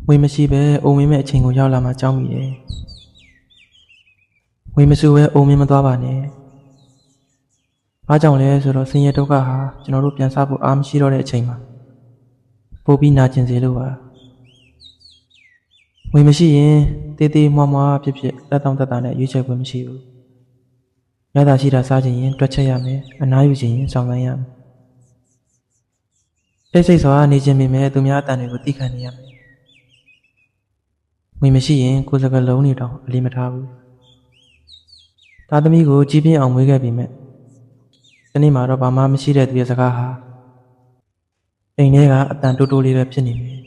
ဝေမရှိပဲအိုမင်းမဲ့အချိန်ကိုရောက်လာမှကြောက်မိတယ်ဝေမစုပဲအိုမင်းမသွားပါနဲ့ဘာကြောင့်လဲဆိုတော့ဆင်းရဲဒုက္ခဟာကျွန်တော်တို့ပြန်စားဖို့အားမရှိတော့တဲ့အချိန်မှာပို့ပြီးနာကျင်စေလို့ပါဝေမရှိရင်တေးသေးမွားမွားဖြစ်ဖြစ်တက်တောင့်တက်တာနဲ့ရွေးချယ်ခွင့်မရှိဘူးရတာရှိတာစားခြင်းရင်တွက်ချက်ရမယ်အနားယူခြင်းရင်စောင့်ဆိုင်းရမယ်တိတ်ဆိတ်စွာနေခြင်းပေမဲ့သူများအတန်တွေကိုသိခံနေရမယ်ဝေမရှိရင်ကိုယ်စကားလုံးတွေတောင်အလေးမထားဘူးသားသမီးကိုကြီးပြင်းအောင်မွေးခဲ့ပြီမဲ့ဒီနေ့မှာတော့ဘာမှမရှိတဲ့သူရဲ့စကားဟာအိမ်ထဲကအတန်တိုးတိုးလေးပဲဖြစ်နေတယ်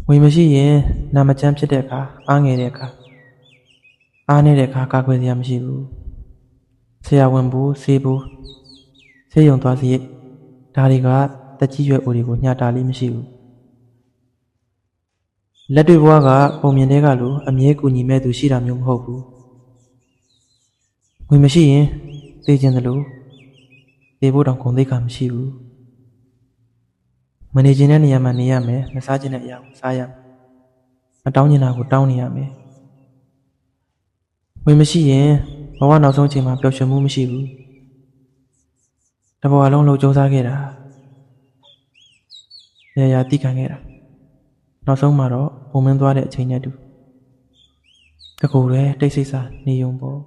ဝေမရှိရင်နာမကျန်းဖြစ်တဲ့အခါအားငယ်တဲ့အခါအားနေတဲ့အခါကာကွယ်စရာမရှိဘူးဆရာဝန်ဘူးဆေးဘူးဆေးရုံသွားစီဒါတွေကတက်ကြီးရွယ်အိုတွေကိုညှတာလေးမရှိဘူးလက်တွေ့ဘဝကပုံမြင်တဲ့ကလိုအမြဲကူညီမဲ့သူရှိတာမျိုးမဟုတ်ဘူးဝေမရှိရင်သိကျင်တယ်လို့သိဖို့တောင်ဂုဏ်သိက္ခာမရှိဘူးမနေခြင်းတဲ့နေရာမှာနေရမယ်မစားခြင်းတဲ့အရာကိုစားရမယ်မတောင်းကျင်တာကိုတောင်းနေရမယ်ဝေမရှိရင်ဘဝနောက်ဆုံးအချိန်မှာပျော်ရွှင်မှုမရှိဘူးတဘဝလုံးလှုပ်ကြိုးစားခဲ့တာရာတိခံခဲ့တာနောက်ဆုံးမှာတော့ပုံမင်းသွားတဲ့အချိန်နဲ့တူတကူရဲတိတ်ဆိတ်စာနေုံပေါ့